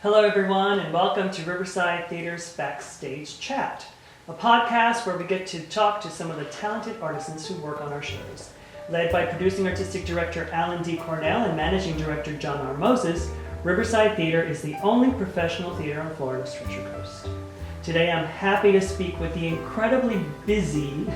Hello, everyone, and welcome to Riverside Theater's Backstage Chat, a podcast where we get to talk to some of the talented artisans who work on our shows. Led by producing artistic director Alan D. Cornell and managing director John R. Moses, Riverside Theater is the only professional theater on Florida's Treasure Coast. Today, I'm happy to speak with the incredibly busy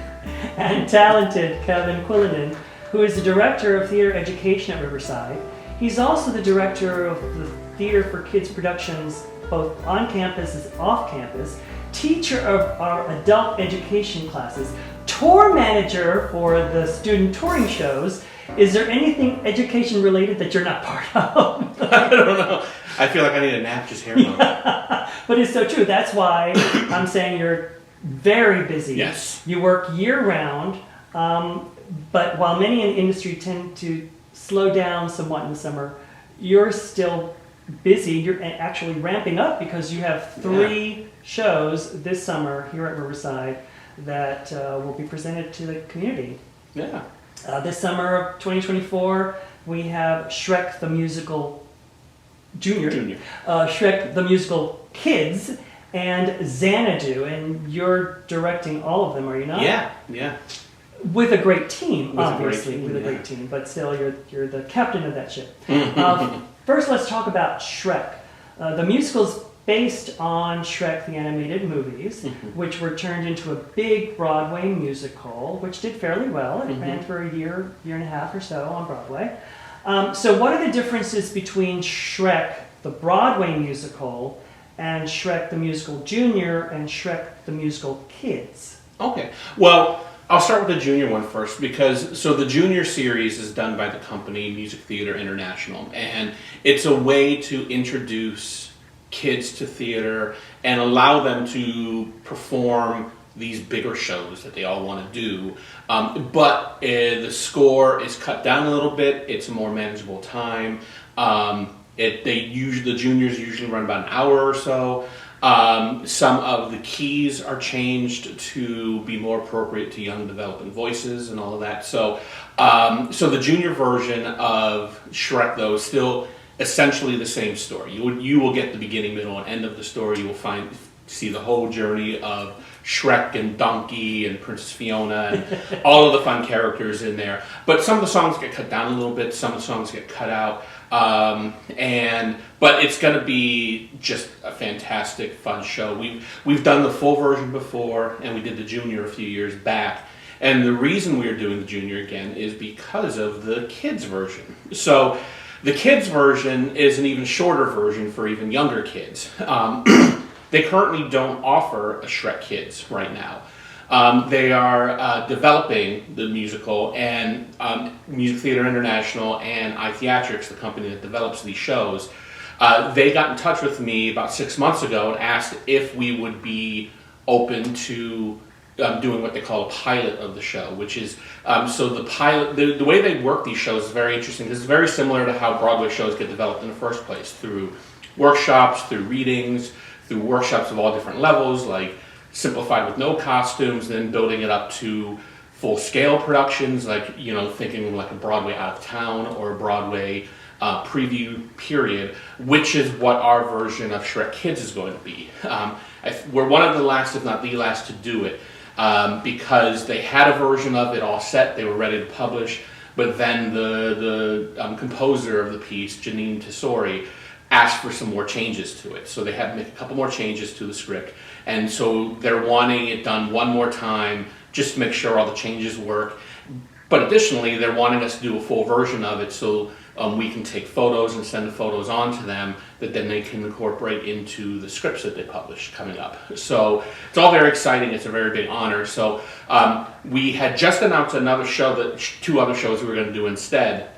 and talented Kevin Quililan, who is the director of theater education at Riverside. He's also the director of the Theater for Kids productions, both on campus and off campus, teacher of our adult education classes, tour manager for the student touring shows. Is there anything education related that you're not part of? I don't know. I feel like I need a nap just hearing about it. But it's so true. That's why I'm saying you're very busy. Yes. You work year round, but while many in the industry tend to slow down somewhat in the summer, you're still busy. You're actually ramping up because you have three shows this summer here at Riverside that will be presented to the community. Yeah. This summer of 2024, we have Shrek the Musical Junior. Shrek the Musical Kids, and Xanadu, and you're directing all of them, are you not? Yeah. With a great team, With obviously, a great team, but still, you're the captain of that ship. Mm-hmm. First, let's talk about Shrek. The musical's based on Shrek the animated movies, which were turned into a big Broadway musical, which did fairly well. It ran for a year and a half or so on Broadway. So what are the differences between Shrek, the Broadway musical, and Shrek the Musical Junior and Shrek the Musical Kids? Okay. Well, I'll start with the junior one first because the junior series is done by the company Music Theater International, and it's a way to introduce kids to theater and allow them to perform these bigger shows that they all want to do. But the score is cut down a little bit. It's a more manageable time. The juniors usually run about an hour or so. Some of the keys are changed to be more appropriate to young developing voices and all of that. So the junior version of Shrek, though, is still essentially the same story. You will get the beginning, middle, and end of the story. You will see the whole journey of Shrek and Donkey and Princess Fiona and all of the fun characters in there. But some of the songs get cut down a little bit. Some of the songs get cut out. But it's going to be just a fantastic, fun show. We've done the full version before, and we did the junior a few years back. And the reason we are doing the junior again is because of the kids version. So the kids version is an even shorter version for even younger kids. They currently don't offer a Shrek Kids right now. They are developing the musical, and Music Theater International and iTheatrics, the company that develops these shows, they got in touch with me about 6 months ago and asked if we would be open to doing what they call a pilot of the show, which is, so the pilot, the way they work these shows is very interesting. This is very similar to how Broadway shows get developed in the first place, through workshops, through readings, through workshops of all different levels, like simplified with no costumes, then building it up to full-scale productions, like, thinking like a Broadway Out of Town or a Broadway preview period, which is what our version of Shrek Kids is going to be. We're one of the last, if not the last, to do it, because they had a version of it all set, they were ready to publish, but then the composer of the piece, Janine Tesori, asked for some more changes to it. So they had to make a couple more changes to the script. And so they're wanting it done one more time just to make sure all the changes work. But additionally, they're wanting us to do a full version of it so we can take photos and send the photos on to them that then they can incorporate into the scripts that they publish coming up. So it's all very exciting. It's a very big honor. So we had just announced another show, two other shows we were going to do instead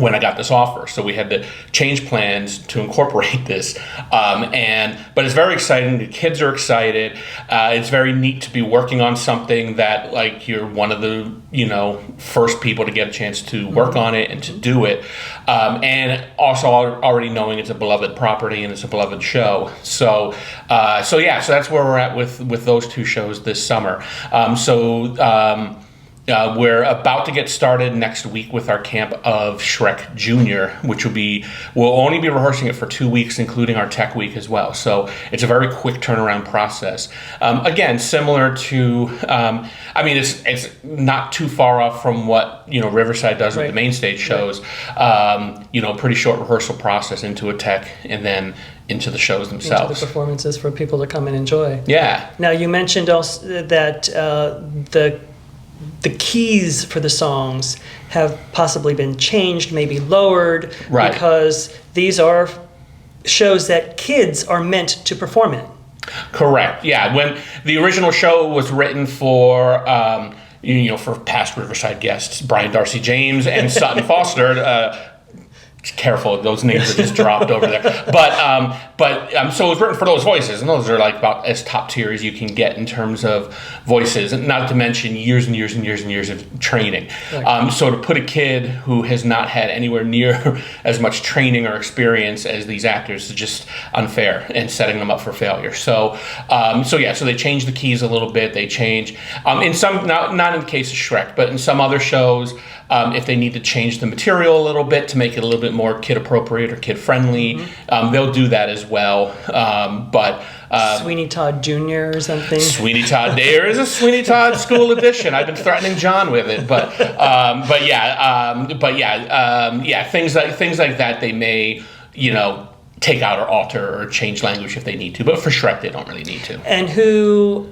when I got this offer. So we had to change plans to incorporate this. But it's very exciting. The kids are excited. It's very neat to be working on something that, like, you're one of the, first people to get a chance to work on it and to do it. And also already knowing it's a beloved property and it's a beloved show. So that's where we're at with those two shows this summer. we're about to get started next week with our camp of Shrek Jr., which we'll only be rehearsing it for 2 weeks, including our tech week as well. So it's a very quick turnaround process. Again, similar to, it's not too far off from what, Riverside does with the main stage shows. Pretty short rehearsal process into a tech and then into the shows themselves. Into the performances for people to come and enjoy. Yeah. Now, you mentioned also that the keys for the songs have possibly been changed, maybe lowered, because these are shows that kids are meant to perform in. Correct. Yeah. When the original show was written for, for past Riverside guests, Brian Darcy James and Sutton Foster. Careful, those names are just dropped over there. But so it was written for those voices, and those are like about as top tier as you can get in terms of voices, and not to mention years and years and years and years of training. Right. So to put a kid who has not had anywhere near as much training or experience as these actors is just unfair and setting them up for failure. So they change the keys a little bit. They change in some, not in the case of Shrek, but in some other shows. If they need to change the material a little bit to make it a little bit more kid appropriate or kid friendly, they'll do that as well. Sweeney Todd Jr. or something. Sweeney Todd. There is a Sweeney Todd School Edition. I've been threatening John with it, things like that. They may, take out or alter or change language if they need to, but for Shrek they don't really need to. And who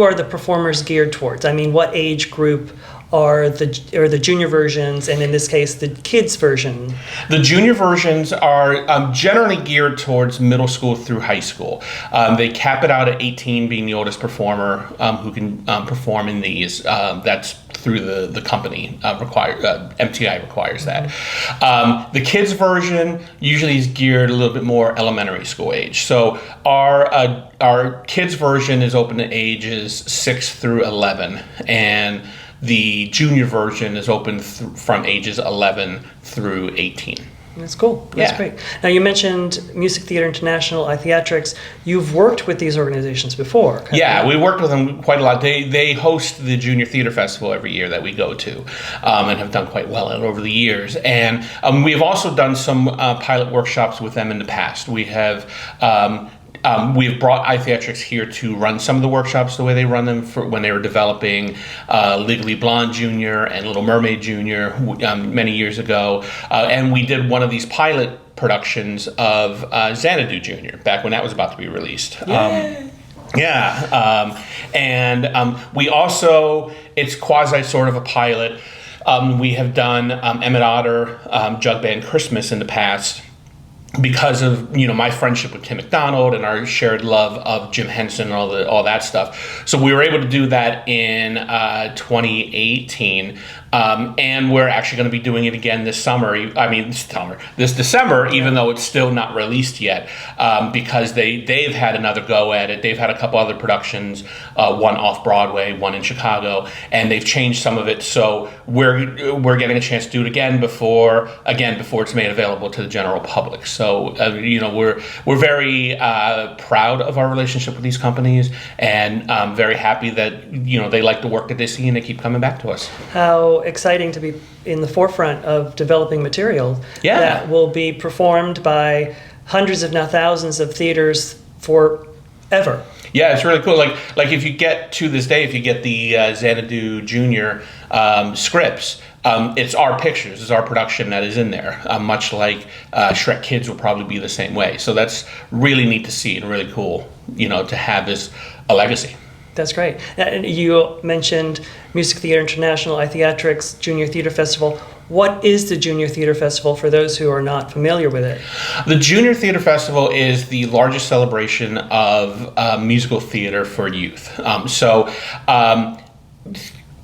are the performers geared towards? I mean, what age group are the junior versions, and in this case, the kids version? The junior versions are generally geared towards middle school through high school. They cap it out at 18, being the oldest performer who can perform in these. That's through the company. MTI requires that. The kids version usually is geared a little bit more elementary school age. So our kids version is open to ages 6 through 11, and the junior version is open from ages 11 through 18. That's cool. That's great. Now, you mentioned Music Theater International, iTheatrics. You've worked with these organizations before. Yeah, we worked with them quite a lot. They host the Junior Theater Festival every year that we go to, and have done quite well over the years. And we've also done some pilot workshops with them in the past. We have we've brought iTheatrics here to run some of the workshops the way they run them for when they were developing Legally Blonde Jr. and Little Mermaid Jr. Many years ago. And we did one of these pilot productions of Xanadu Jr. back when that was about to be released. We also, it's quasi sort of a pilot. We have done Emmett Otter, Jug Band Christmas in the past, because of my friendship with Tim McDonald and our shared love of Jim Henson and all that stuff. So we were able to do that in 2018, and we're actually going to be doing it again this December, even though it's still not released yet, because they've had another go at it. They've had a couple other productions, one off Broadway, one in Chicago, and they've changed some of it. So we're getting a chance to do it again before it's made available to the general public. So we're very proud of our relationship with these companies, and very happy that they like the work that they see and they keep coming back to us. How exciting to be in the forefront of developing material that will be performed by hundreds, if not thousands, of theaters forever. Yeah, it's really cool. Like if you get to this day, if you get the Xanadu Jr. Scripts, it's our pictures, it's our production that is in there, much like Shrek Kids will probably be the same way. So that's really neat to see and really cool, to have this a legacy. That's great. You mentioned Music Theater International, iTheatrics, Junior Theater Festival. What is the Junior Theater Festival for those who are not familiar with it? The Junior Theater Festival is the largest celebration of musical theater for youth.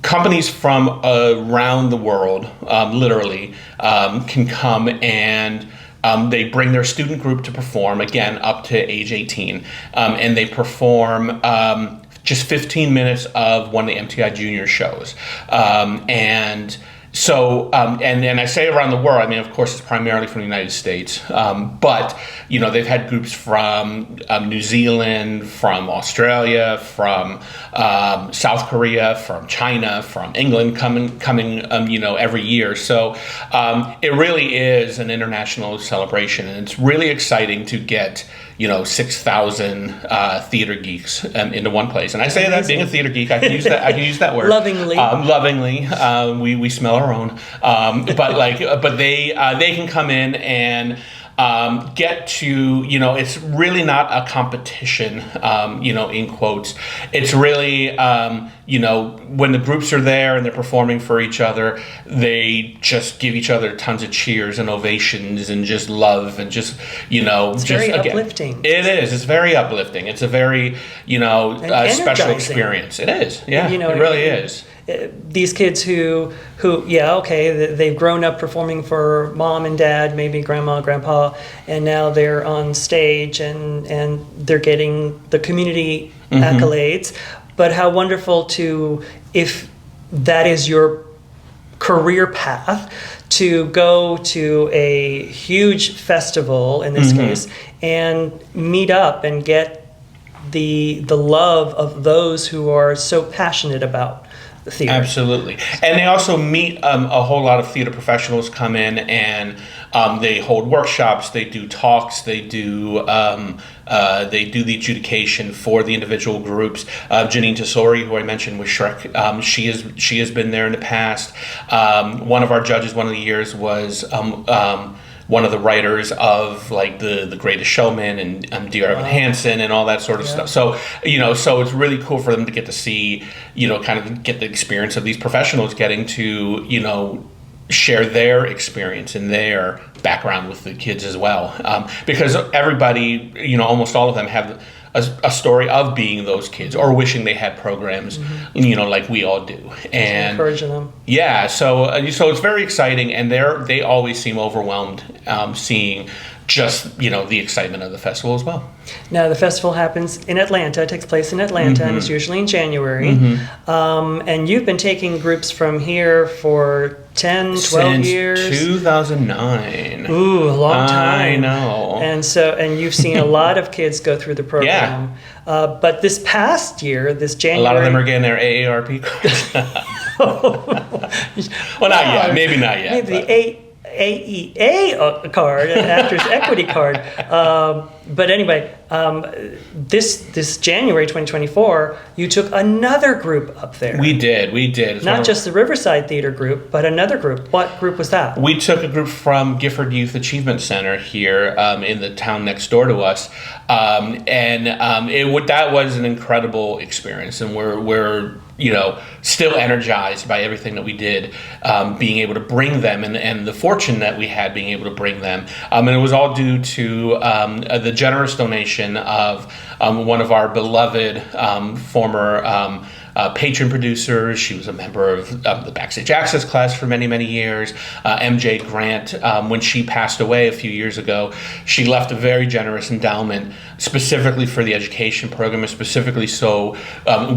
Companies from around the world, literally, can come and they bring their student group to perform, again, up to age 18, and they perform just 15 minutes of one of the MTI Junior shows. And And I say around the world, I mean, of course, it's primarily from the United States, but, they've had groups from New Zealand, from Australia, from South Korea, from China, from England coming every year. So it really is an international celebration, and it's really exciting to get 6,000 theater geeks into one place. And I say that being a theater geek, I can use that word lovingly. We smell our own, but they can come in and get to, it's really not a competition, in quotes. It's really, when the groups are there and they're performing for each other, they just give each other tons of cheers and ovations and just love and just, it's very uplifting. It is. It's very uplifting. It's a very, special experience. It is. Yeah, it really is. These kids who they've grown up performing for mom and dad, maybe grandma, grandpa, and now they're on stage and they're getting the community accolades. But how wonderful if that is your career path, to go to a huge festival, in this case, and meet up and get the love of those who are so passionate about theater. Absolutely. And they also meet a whole lot of theater professionals come in, and they hold workshops, they do talks, they do the adjudication for the individual groups. Janine Tesori, who I mentioned with Shrek, she has been there in the past. One of our judges one of the years was one of the writers of like the Greatest Showman and Dear Evan Hansen and all that sort of stuff. So so it's really cool for them to get to see, kind of get the experience of these professionals getting to share their experience and their background with the kids as well, because everybody, almost all of them have a story of being those kids or wishing they had programs, like we all do, and encouraging them. Yeah, so it's very exciting, and they always seem overwhelmed seeing just the excitement of the festival as well. Now the festival happens in Atlanta. It takes place in Atlanta, and it's usually in January. And you've been taking groups from here for 10, 12 Since years. 2009. Ooh, a long time. I know. And you've seen a lot of kids go through the program. Yeah. But this past year, this January, a lot of them are getting their AARP cards. Well, not yet. Maybe not yet. Maybe the AEA card, an Actors Equity card. But anyway, this January 2024, you took another group up there. We did. It's not just the Riverside Theater group, but another group. What group was that? We took a group from Gifford Youth Achievement Center here in the town next door to us, that was an incredible experience, and we're still energized by everything that we did, being able to bring them, and the fortune that we had being able to bring them. And it was all due to the generous donation of one of our beloved former patron producers. She was a member of the Backstage Access class for many, many years. MJ Grant, when she passed away a few years ago, she left a very generous endowment specifically for the education program, and specifically so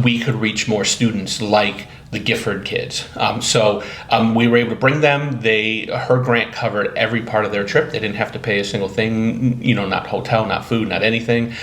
we could reach more students like the Gifford kids. We were able to bring them. Her grant covered every part of their trip. They didn't have to pay a single thing, not hotel, not food, not anything.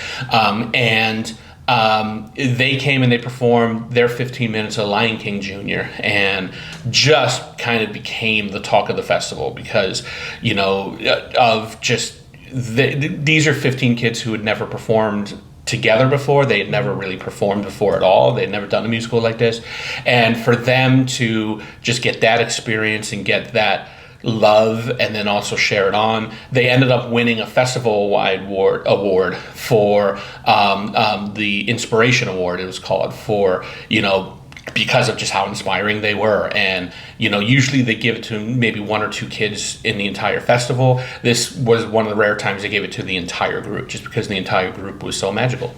They came and they performed their 15 minutes of Lion King Jr. and just kind of became the talk of the festival because, of just these are 15 kids who had never performed together before. They had never really performed before at all. They had never done a musical like this. And for them to just get that experience and get that love and then also share it on, they ended up winning a festival-wide award for the Inspiration Award, it was called, for, because of just how inspiring they were. And, usually they give it to maybe one or two kids in the entire festival. This was one of the rare times they gave it to the entire group, just because the entire group was so magical.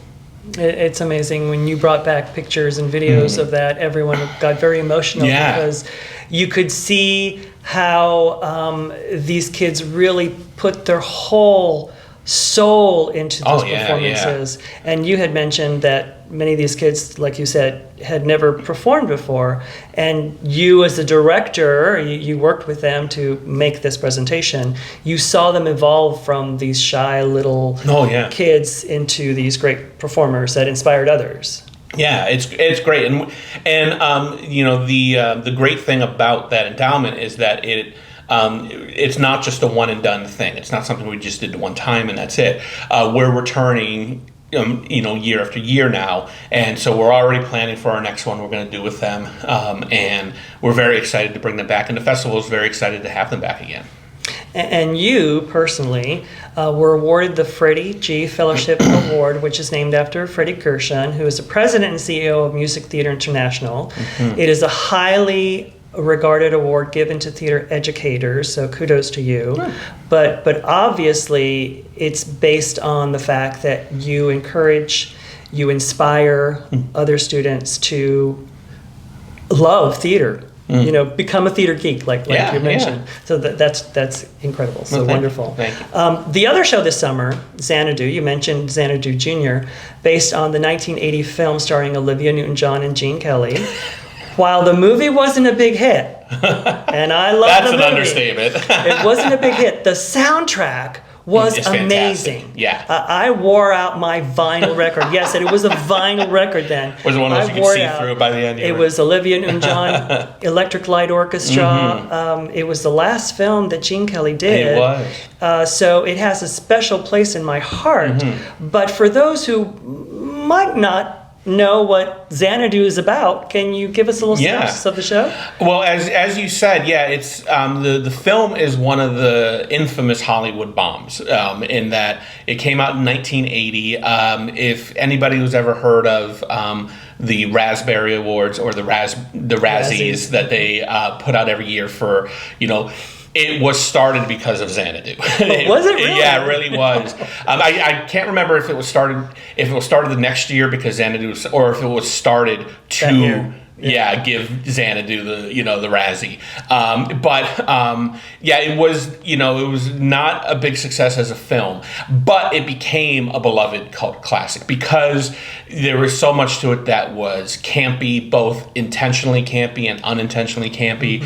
It's amazing. When you brought back pictures and videos of that, everyone got very emotional because you could see how these kids really put their whole soul into those yeah, performances. And you had mentioned that many of these kids, like you said, had never performed before. And you, as the director, you worked with them to make this presentation. You saw them evolve from these shy little kids into these great performers that inspired others. Yeah, it's great, and you know, the great thing about that endowment is that it's not just a one and done thing. It's not something we just did one time and that's it. We're returning, you know, year after year now, and so we're already planning for our next one we're going to do with them, and we're very excited to bring them back, and the festival is very excited to have them back again. And you, personally, were awarded the Freddie G. Fellowship Award, which is named after Freddie Gershon, who is the president and CEO of Music Theater International. It is a highly regarded award given to theater educators, so kudos to you. But obviously, it's based on the fact that you encourage, you inspire other students to love theater. You know, become a theater geek, like you mentioned. So that's incredible. So wonderful. Thank you. The other show this summer, Xanadu, you mentioned Xanadu Jr., based on the 1980 film starring Olivia Newton-John and Gene Kelly. While the movie wasn't a big hit, and I love the movie. That's an understatement. It wasn't a big hit. The soundtrack was amazing. Yeah. I wore out my vinyl record. Yes, and it was a vinyl record then. Was it one of those you could see through by the end? It was Olivia Newton-John, Electric Light Orchestra. It was the last film that Gene Kelly did. It was. So it has a special place in my heart. But for those who might not know what Xanadu is about, can you give us a little synopsis of the show? Well, as you said, it's the film is one of the infamous Hollywood bombs, in that it came out in 1980. If anybody who's ever heard of the Raspberry Awards or the Razzies that they put out every year for, you know, it was started because of Xanadu. Was it really? Yeah, it really was. I can't remember if it was started the next year because Xanadu, or if it was started to give Xanadu the Razzie. It was not a big success as a film, but it became a beloved cult classic because there was so much to it that was campy, both intentionally campy and unintentionally campy.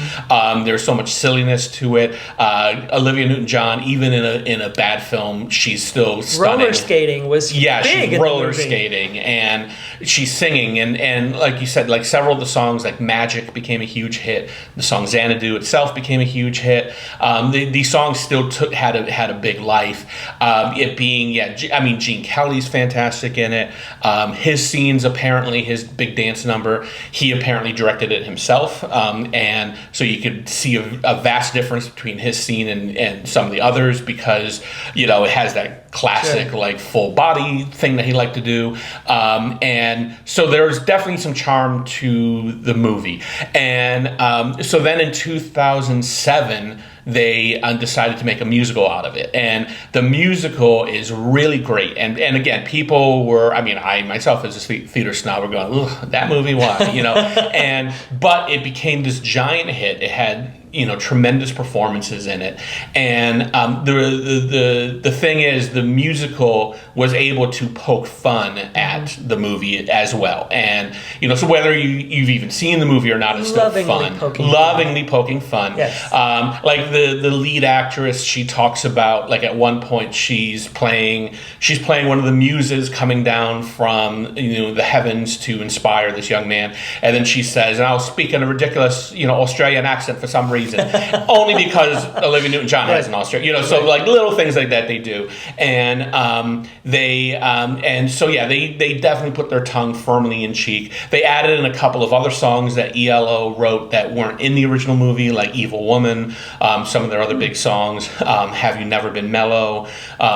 There's so much silliness to it. Olivia Newton-John, even in a bad film, she's still stunning. Roller skating was big she's roller skating, and she's singing, and like you said, like several of the songs, like Magic, became a huge hit. The song Xanadu itself became a huge hit. These songs still had a big life. It being Gene Kelly's fantastic in it. His scenes, apparently his big dance number, he apparently directed it himself, and so you could see a vast difference between his scene and some of the others because it has that classic like full body thing that he liked to do, and so there's definitely some charm to the movie. And so then in 2007 they decided to make a musical out of it, and the musical is really great. And again, people were, I myself as a theater snob were going, ugh, that movie, what, but it became this giant hit. It had tremendous performances in it, and the thing is, the musical was able to poke fun at the movie as well. And so whether you've even seen the movie or not, it's still fun. Lovingly poking fun. Yes. Like the lead actress, she talks about, like, at one point she's playing one of the muses coming down from the heavens to inspire this young man, and then she says, and I'll speak in a ridiculous Australian accent for some reason, only because Olivia Newton-John has an Australian, so like little things like that they do, and they definitely put their tongue firmly in cheek. They added in a couple of other songs that ELO wrote that weren't in the original movie, like Evil Woman, some of their other big songs, Have You Never Been Mellow,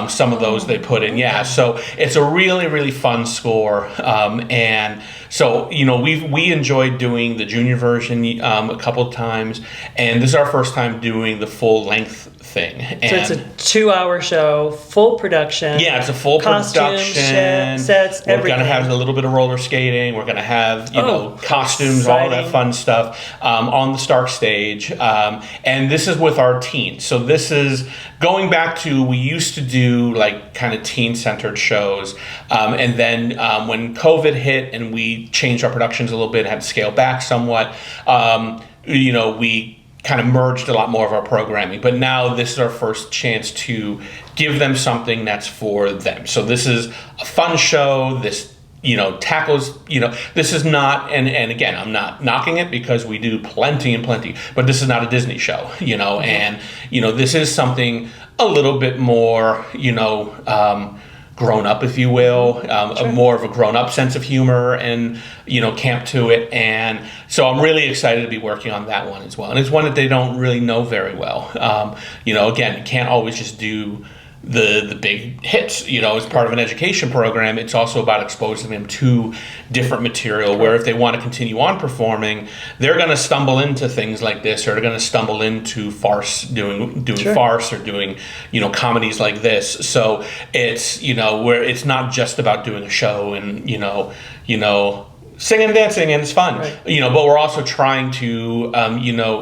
some of those they put in. So it's a really, really fun score, and so we enjoyed doing the junior version a couple of times, and and this is our first time doing the full length thing. And so it's a 2-hour show, full production. Yeah, it's a full costumes, production. Sets, We're everything. going to have a little bit of roller skating. We're going to have, costumes, all exciting. that fun stuff on the Stark stage. And this is with our teens. So this is going back to, we used to do like kind of teen-centered shows. And then when COVID hit and we changed our productions a little bit, had to scale back somewhat, we kind of merged a lot more of our programming, but now this is our first chance to give them something that's for them. So this is a fun show. This, tackles, this is not, and again, I'm not knocking it because we do plenty and plenty, but this is not a Disney show, and, this is something a little bit more, grown up, if you will, Sure. more of a grown up sense of humor and, camp to it. And so I'm really excited to be working on that one as well. And it's one that they don't really know very well. Again, you can't always just do the big hits, as part of an education program. It's also about exposing them to different material where if they want to continue on performing, they're going to stumble into things like this, or they're going to stumble into farce, doing Sure. farce, or doing, comedies like this. So it's, where it's not just about doing a show and, singing and dancing, and it's fun, Right. But we're also trying to,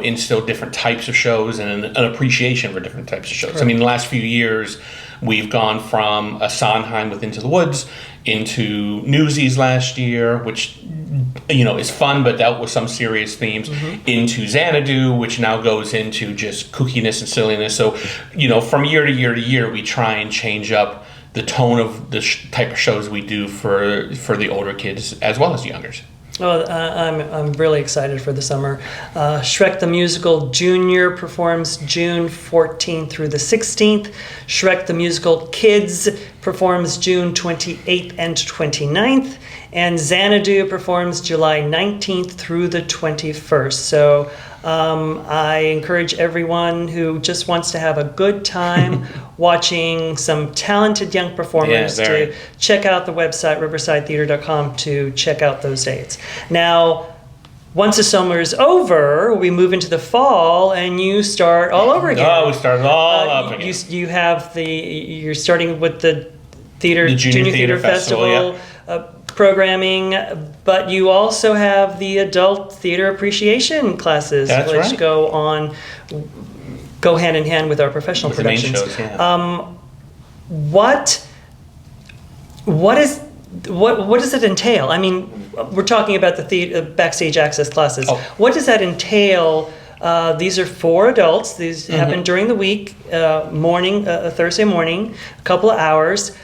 instill different types of shows and an appreciation for different types of shows. Right. I mean, the last few years, we've gone from a Sondheim with Into the Woods into Newsies last year, which, is fun, but dealt with some serious themes, into Xanadu, which now goes into just kookiness and silliness. So, from year to year to year, we try and change up the tone of the type of shows we do for the older kids as well as youngers. Oh, I'm really excited for the summer. Shrek the Musical Junior performs June 14th through the 16th. Shrek the Musical Kids performs June 28th and 29th. And Xanadu performs July 19th through the 21st. So I encourage everyone who just wants to have a good time watching some talented young performers to check out the website, riversidetheater.com, to check out those dates. Now, once the summer is over, we move into the fall and you start all over again. Oh, we start all up again. You have you're starting with the Junior Theater Festival. Programming, but you also have the adult theater appreciation classes, That's which right. go hand in hand with our professional With the main productions. shows, yeah. What does it entail? I mean, we're talking about the backstage access classes. Oh. What does that entail? These are for adults. These happen during the week, Thursday morning, a couple of hours.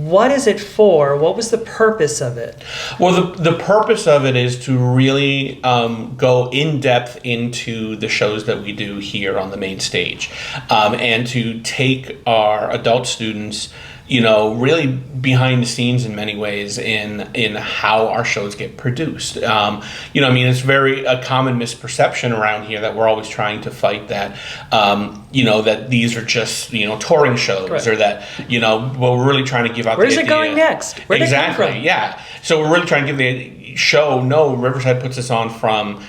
What is it for? What was the purpose of it? Well, the purpose of it is to really go in depth into the shows that we do here on the main stage, and to take our adult students, really behind the scenes in many ways in how our shows get produced. It's a common misperception around here that we're always trying to fight that, that these are just, touring shows. Correct. Or that, we're really trying to give out Where's the it idea. going next? Where'd it come from? Yeah. So we're really trying to give the show, no, Riverside puts us on from,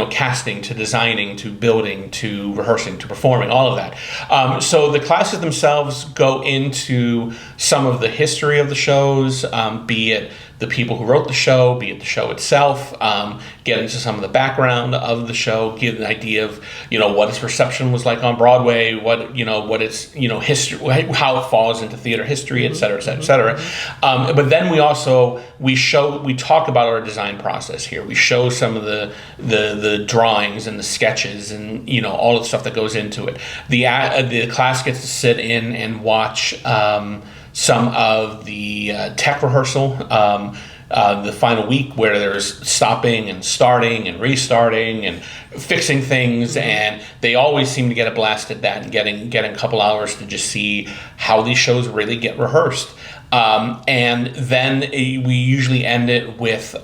casting to designing to building to rehearsing to performing, all of that. So the classes themselves go into some of the history of the shows, be it the people who wrote the show, be it the show itself, get into some of the background of the show, give an idea of, what its reception was like on Broadway, what its, history, how it falls into theater history, et cetera, et cetera, et cetera. But then we talk about our design process here. We show some of the drawings and the sketches and, all the stuff that goes into it. The class gets to sit in and watch some of the tech rehearsal, the final week where there's stopping and starting and restarting and fixing things, and they always seem to get a blast at that and getting a couple hours to just see how these shows really get rehearsed. And then we usually end it with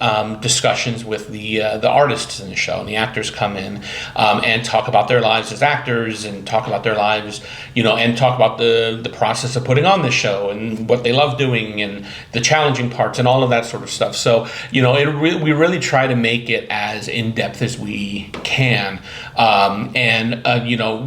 discussions with the artists in the show, and the actors come in and talk about their lives as actors, and talk about their lives, and talk about the process of putting on the show and what they love doing and the challenging parts and all of that sort of stuff. So we really try to make it as in depth as we can,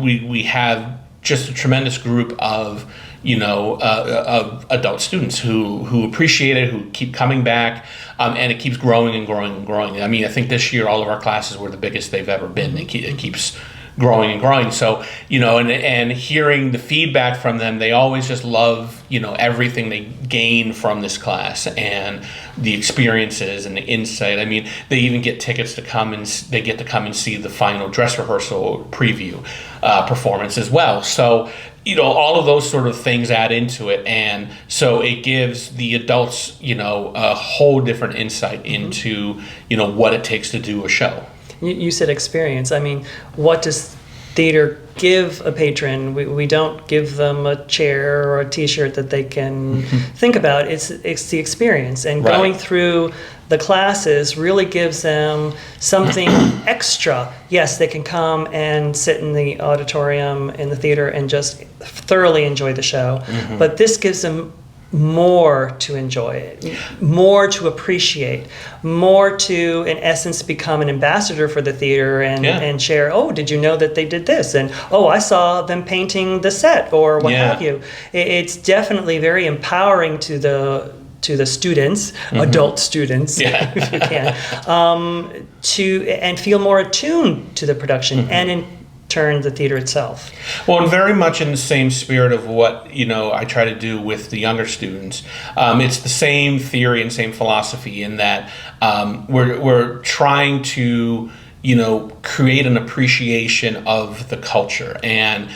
we have just a tremendous group of of adult students who appreciate it, who keep coming back, and it keeps growing and growing and growing. I mean, I think this year all of our classes were the biggest they've ever been. It keeps growing and growing. So, and hearing the feedback from them, they always just love, everything they gain from this class and the experiences and the insight. I mean, they even get tickets to come and see the final dress rehearsal preview performance as well. So, all of those sort of things add into it. And so it gives the adults, a whole different insight into, what it takes to do a show. You said experience. I mean, what does theater give a patron? We don't give them a chair or a T-shirt that they can think about. It's the experience. And Right. Going through the classes really gives them something extra. Yes, they can come and sit in the auditorium in the theater and just thoroughly enjoy the show. But this gives them more to enjoy it, more to appreciate, more to, in essence, become an ambassador for the theater and share, oh, did you know that they did this? And, oh, I saw them painting the set, or what have you. It's definitely very empowering to the students, adult students, if you can, and feel more attuned to the production and in turn the theater itself. Well, and very much in the same spirit of what I try to do with the younger students. It's the same theory and same philosophy in that we're trying to create an appreciation of the culture and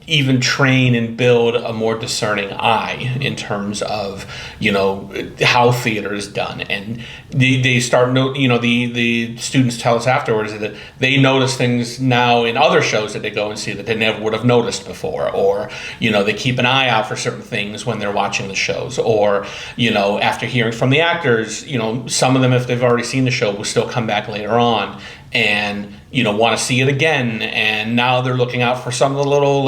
even train and build a more discerning eye in terms of how theater is done. And they start the students tell us afterwards that they notice things now in other shows that they go and see that they never would have noticed before, or they keep an eye out for certain things when they're watching the shows, or after hearing from the actors, some of them, if they've already seen the show, will still come back later on and want to see it again, and now they're looking out for some of the little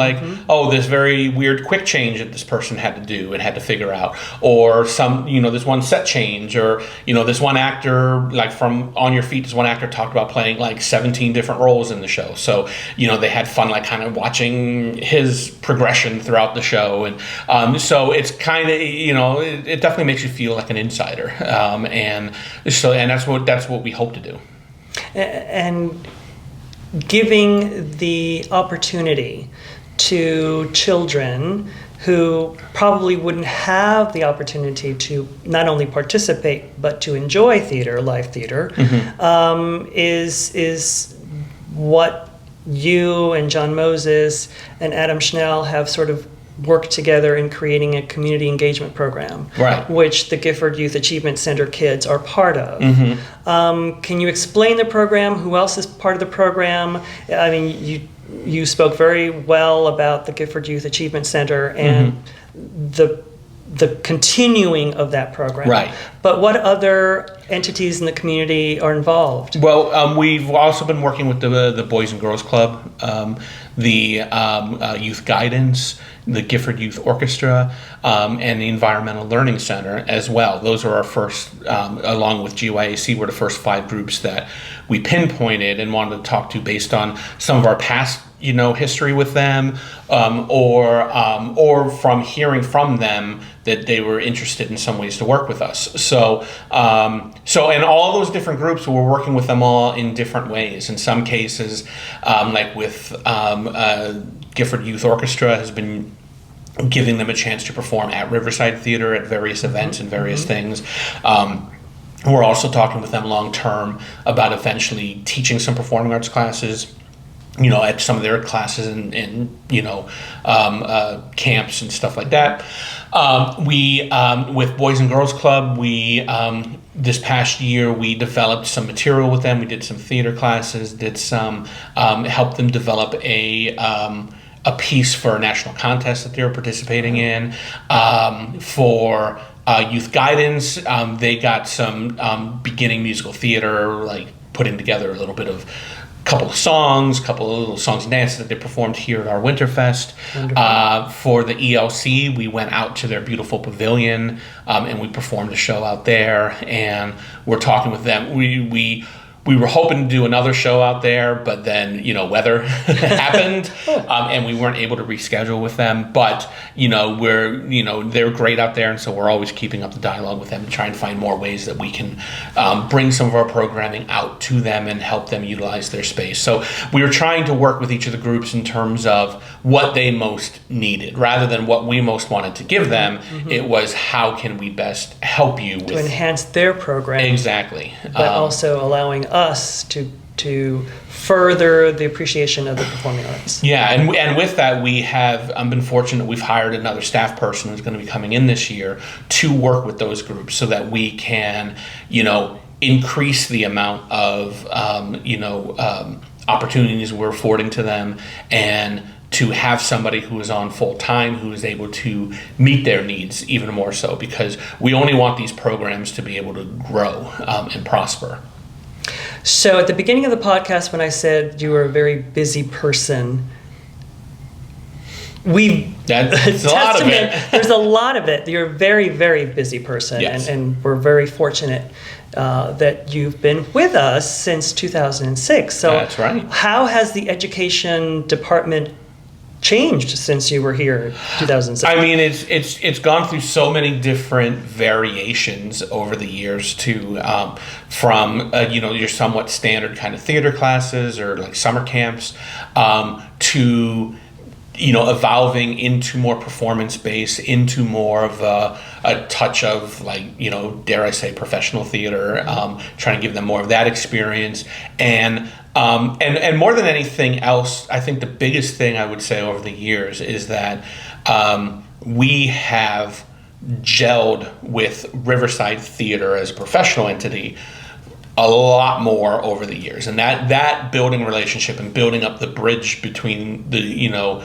this very weird quick change that this person had to do and had to figure out, or some this one set change, or this one actor, like from On Your Feet, this one actor talked about playing 17 different roles in the show, so they had fun kind of watching his progression throughout the show. And so it's kind of it definitely makes you feel like an insider, and that's what we hope to do. And giving the opportunity to children who probably wouldn't have the opportunity to not only participate but to enjoy theater, live theater, is what you and John Moses and Adam Schnell have sort of worked together in creating a community engagement program, right, which the Gifford Youth Achievement Center kids are part of. Can you explain the program? Who else is part of the program? I mean, you spoke very well about the Gifford Youth Achievement Center and the continuing of that program. Right. But what other entities in the community are involved? Well, we've also been working with the Boys and Girls Club, the Youth Guidance, the Gifford Youth Orchestra, and the Environmental Learning Center as well. Those are our first, along with GYAC, were the first 5 groups that we pinpointed and wanted to talk to based on some of our past history with them, or from hearing from them that they were interested in some ways to work with us. So and all those different groups, we're working with them all in different ways. In some cases, like with Gifford Youth Orchestra has been giving them a chance to perform at Riverside Theater at various events and various things. We're also talking with them long term about eventually teaching some performing arts classes, at some of their classes and camps and stuff like that. We with Boys and Girls Club, we this past year we developed some material with them. We did some theater classes, did some help them develop a a piece for a national contest that they were participating in. For youth guidance, they got some beginning musical theater, like putting together a little bit of couple of little songs and dances that they performed here at our Winterfest. For the ELC, we went out to their beautiful pavilion, and we performed a show out there, and we're talking with them. We were hoping to do another show out there, but then, weather happened, and we weren't able to reschedule with them. But, they're great out there, and so we're always keeping up the dialogue with them and trying to find more ways that we can bring some of our programming out to them and help them utilize their space. So we were trying to work with each of the groups in terms of what they most needed. Rather than what we most wanted to give them, it was how can we best help you with... To enhance their program. Exactly. But also allowing us to further the appreciation of the performing arts. Yeah, and with that, we have been fortunate. We've hired another staff person who's going to be coming in this year to work with those groups so that we can, increase the amount of, opportunities we're affording to them, and to have somebody who is on full time who is able to meet their needs even more so, because we only want these programs to be able to grow and prosper. So at the beginning of the podcast, when I said you were a very busy person, that's a lot of it. There's a lot of it. You're a very, very busy person, yes. and we're very fortunate that you've been with us since 2006. So that's right. How has the education department changed since you were here in 2006? I mean, it's gone through so many different variations over the years to from your somewhat standard kind of theater classes or like summer camps to evolving into more performance-based, into more of a touch of dare I say professional theater, trying to give them more of that experience. And more than anything else, I think the biggest thing I would say over the years is that we have gelled with Riverside Theater as a professional entity a lot more over the years, and that building relationship and building up the bridge between the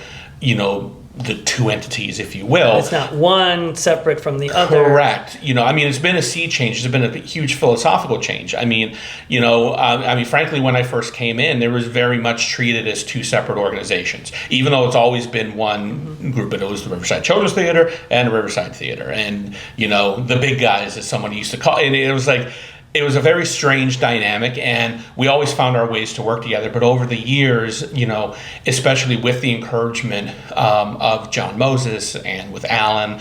two entities, if you will. It's not one separate from the other. Correct. It's been a sea change. It's been a huge philosophical change. Frankly, when I first came in, there was very much treated as two separate organizations, even though it's always been one group. But it was the Riverside Children's Theater and the Riverside Theater, and the big guys, as someone used to call it. And it was like, it was a very strange dynamic, and we always found our ways to work together. But over the years, especially with the encouragement of John Moses and with Alan,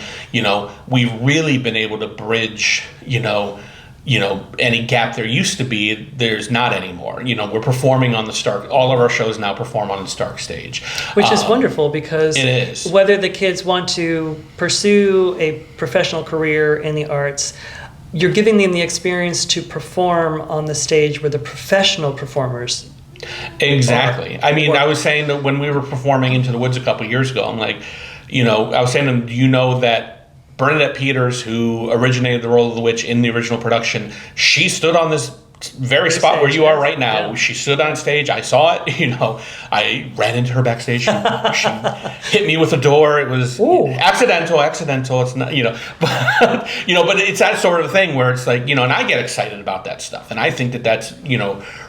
we've really been able to bridge, any gap there used to be, there's not anymore. We're performing on the Stark. All of our shows now perform on the Stark stage, which is wonderful, because it is. Whether the kids want to pursue a professional career in the arts, you're giving them the experience to perform on the stage where the professional performers. Exactly. I was saying that when we were performing Into the Woods a couple of years ago, I'm like, I was saying to them, do you know that Bernadette Peters, who originated the role of the witch in the original production, she stood on this very spot where you are right now. Yeah. She stood on stage. I saw it. I ran into her backstage. She hit me with a door. It was accidental. It's not, but it's that sort of thing where it's like, and I get excited about that stuff, and I think that that's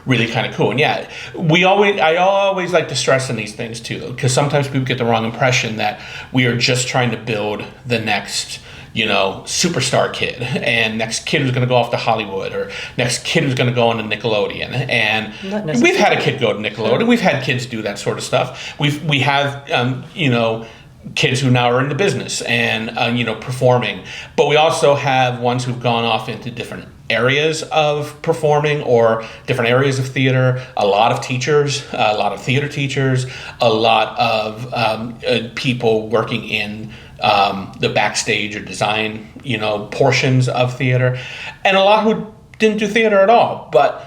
really kind of cool. And yeah, I always like to stress in these things too, because sometimes people get the wrong impression that we are just trying to build the next superstar kid, and next kid who's going to go off to Hollywood, or next kid who's going to go on to Nickelodeon. And we've had a kid go to Nickelodeon. We've had kids do that sort of stuff. We have kids who now are in the business and performing. But we also have ones who've gone off into different areas of performing or different areas of theater. A lot of teachers, a lot of theater teachers, a lot of people working in the backstage or design, portions of theater, and a lot who didn't do theater at all. But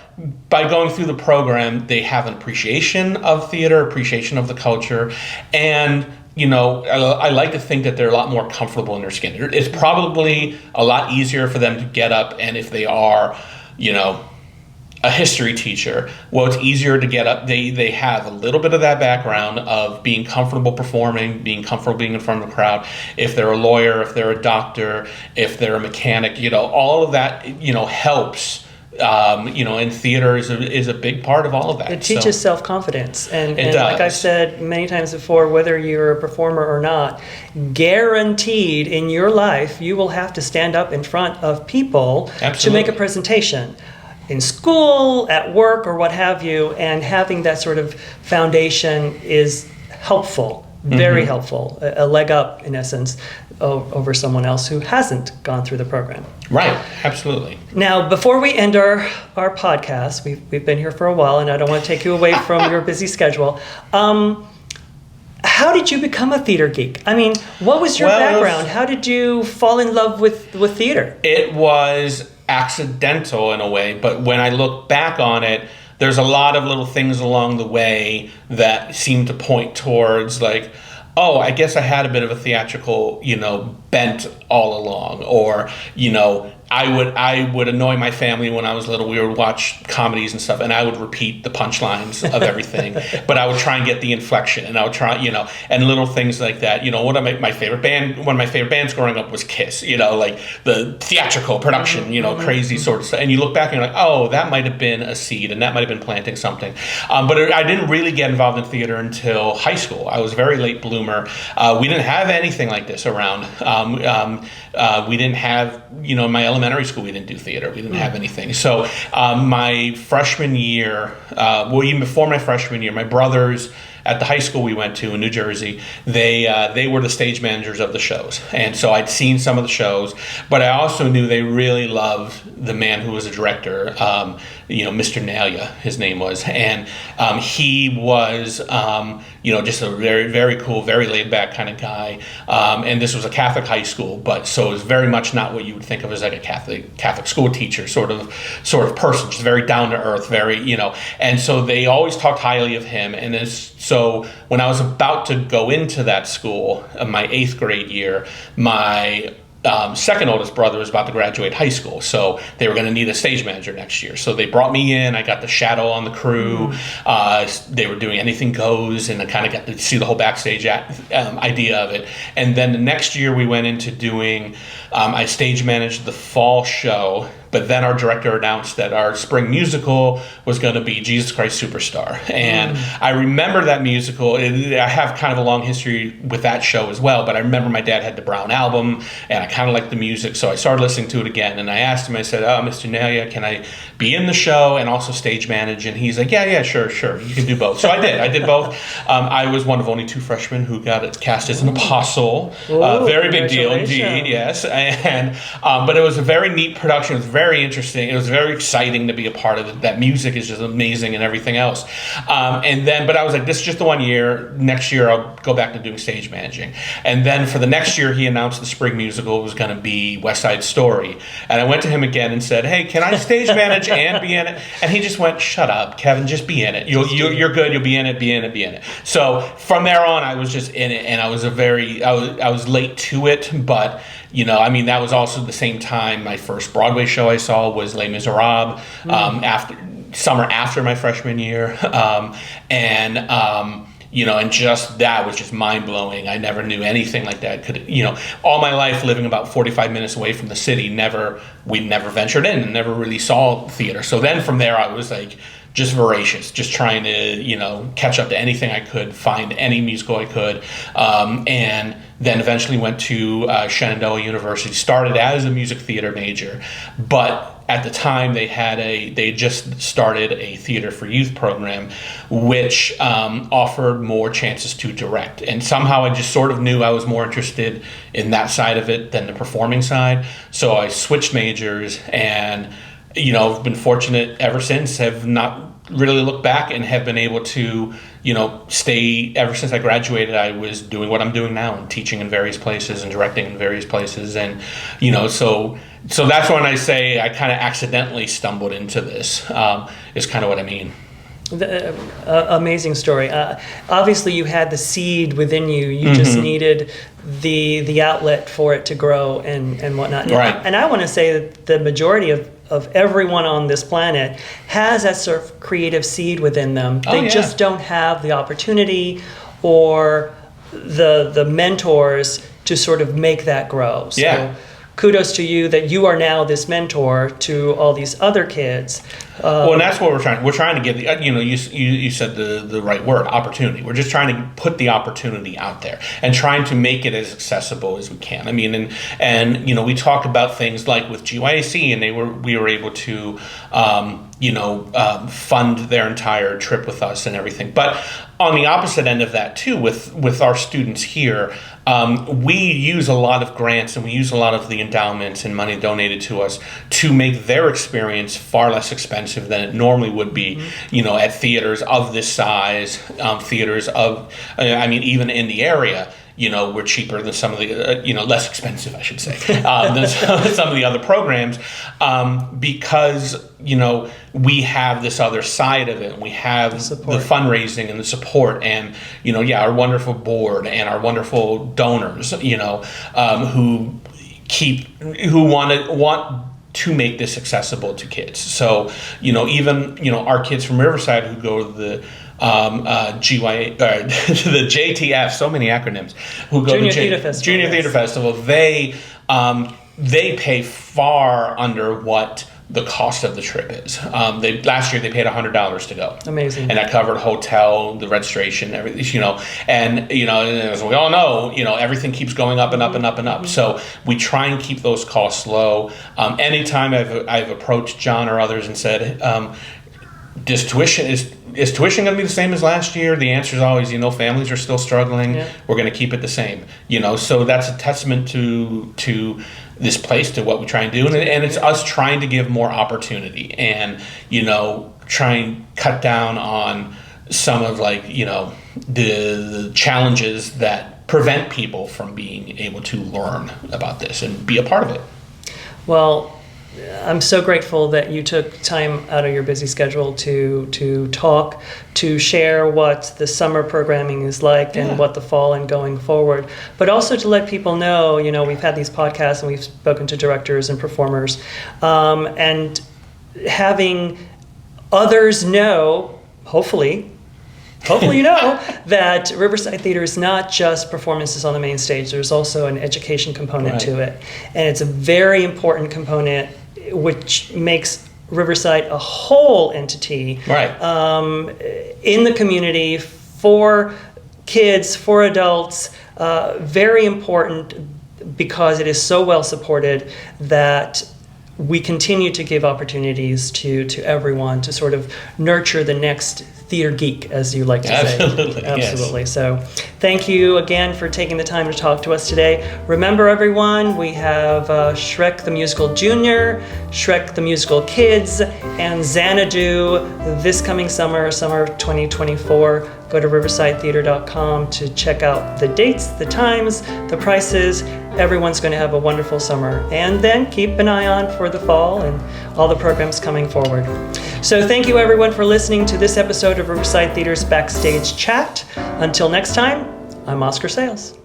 by going through the program, they have an appreciation of theater, appreciation of the culture, and I like to think that they're a lot more comfortable in their skin. It's probably a lot easier for them to get up, and if they are, a history teacher, well, it's easier to get up. They have a little bit of that background of being comfortable performing, being comfortable being in front of a crowd. If they're a lawyer, if they're a doctor, if they're a mechanic, all of that, helps. And theater is a big part of all of that. It teaches self-confidence. And does. Like I've said many times before, whether you're a performer or not, guaranteed in your life, you will have to stand up in front of people to make a presentation. In school, at work, or what have you, and having that sort of foundation is helpful, very helpful, a leg up, in essence, over someone else who hasn't gone through the program. Right, absolutely. Now, before we end our podcast, we've been here for a while, and I don't want to take you away from your busy schedule. How did you become a theater geek? I mean, what was your background? How did you fall in love with theater? It was accidental in a way, but when I look back on it, there's a lot of little things along the way that seem to point towards like, oh, I guess I had a bit of a theatrical, bent all along, or, I would annoy my family when I was little. We would watch comedies and stuff, and I would repeat the punchlines of everything, but I would try and get the inflection, and I would try, and little things like that. One of my favorite band, one of my favorite bands growing up was Kiss. Like the theatrical production, crazy sort of stuff. And you look back and you're like, oh, that might have been a seed, and that might have been planting something. But I didn't really get involved in theater until high school. I was a very late bloomer. We didn't have anything like this around. We didn't have, in my elementary school, we didn't do theater. We didn't have anything. So my freshman year, even before my freshman year, my brothers at the high school we went to in New Jersey, they were the stage managers of the shows. And so I'd seen some of the shows, but I also knew they really loved the man who was a director, Mr. Nalia, his name was. And he was, just a very, very cool, very laid back kind of guy. And this was a Catholic high school, but so it was very much not what you would think of as like a Catholic school teacher sort of person, just very down to earth, very, and so they always talked highly of him. And so when I was about to go into that school, my 8th grade year, my second oldest brother was about to graduate high school, so they were going to need a stage manager next year. So they brought me in. I got the shadow on the crew. They were doing Anything Goes, and I kind of got to see the whole Backstage idea of it. And then the next year we went into doing, I stage managed the fall show, but then our director announced that our spring musical was going to be Jesus Christ Superstar. And I remember that musical. I have kind of a long history with that show as well, but I remember my dad had the Brown album, and I kind of liked the music, so I started listening to it again. And I asked him, I said, Mr. Nalia, can I be in the show and also stage manage? And he's like, yeah, sure, you can do both. So I did both. I was one of only 2 freshmen who got cast as an apostle. Very big deal indeed, yes. And but it was a very neat production. It was very interesting. It was very exciting to be a part of it. That music is just amazing and everything else. But I was like, this is just the 1 year. Next year, I'll go back to doing stage managing. And then for the next year, he announced the spring musical was going to be West Side Story. And I went to him again and said, hey, can I stage manage and be in it? And he just went, shut up, Kevin, just be in it. You're good. You'll be in it. So from there on, I was just in it, and I was I was late to it, but that was also the same time my first Broadway show I saw was Les Miserables, summer after my freshman year. And just that was just mind-blowing. I never knew anything like that. All my life living about 45 minutes away from the city, we never ventured in and never really saw theater. So then from there, I was like, just voracious, just trying to, catch up to anything I could, find any musical I could. And then eventually went to Shenandoah University, started as a music theater major, but at the time they just started a theater for youth program, which offered more chances to direct. And somehow I just sort of knew I was more interested in that side of it than the performing side. So I switched majors, and I've been fortunate ever since, have not really looked back, and have been able to, stay. Ever since I graduated, I was doing what I'm doing now, and teaching in various places and directing in various places. And, so that's when I say I kind of accidentally stumbled into this, is kind of what I mean. Amazing story. Obviously, you had the seed within you. You just needed the outlet for it to grow and whatnot. Right. And I want to say that the majority of of everyone on this planet has that sort of creative seed within them. They just don't have the opportunity or the mentors to sort of make that grow. So kudos to you that you are now this mentor to all these other kids. Well, and that's what we're trying to give. You said the right word, opportunity. We're just trying to put the opportunity out there and trying to make it as accessible as we can. I mean, and we talk about things like with GYAC, and we were able to fund their entire trip with us and everything. But on the opposite end of that too, with our students here, we use a lot of grants and we use a lot of the endowments and money donated to us to make their experience far less expensive than it normally would be, at theaters of this size, theaters of, even in the area. We're cheaper than some of the, less expensive, I should say, than some of the other programs, because, we have this other side of it. We have the fundraising and the support and, our wonderful board and our wonderful donors, who want to make this accessible to kids. So, even, our kids from Riverside who go to the GYA, the JTF, so many acronyms, who go Junior to Theater Festival. Junior Theater Festival, they pay far under what the cost of the trip is. Last year they paid $100 to go. Amazing. And that covered hotel, the registration, everything, and as we all know, everything keeps going up and up and up and up. So we try and keep those costs low. Anytime I've approached John or others and said, is tuition going to be the same as last year? The answer is always, families are still struggling. Yeah. We're going to keep it the same. So that's a testament to this place, to what we try and do, and it's us trying to give more opportunity and try and cut down on some of the challenges that prevent people from being able to learn about this and be a part of it. Well, I'm so grateful that you took time out of your busy schedule to talk, to share what the summer programming is like and what the fall and going forward, but also to let people know, we've had these podcasts and we've spoken to directors and performers, and having others know, hopefully that Riverside Theater is not just performances on the main stage. There's also an education component to it. And it's a very important component which makes Riverside a whole entity in the community for kids, for adults, very important because it is so well supported that we continue to give opportunities to everyone to sort of nurture the next theater geek, as you like to say. Absolutely. Yes. So thank you again for taking the time to talk to us today. Remember, everyone, we have Shrek the Musical Junior, Shrek the Musical Kids, and Xanadu this coming summer 2024. Go to riversidetheater.com to check out the dates, the times, the prices. Everyone's going to have a wonderful summer. And then keep an eye on for the fall and all the programs coming forward. So thank you, everyone, for listening to this episode of Riverside Theater's Backstage Chat. Until next time, I'm Oscar Sales.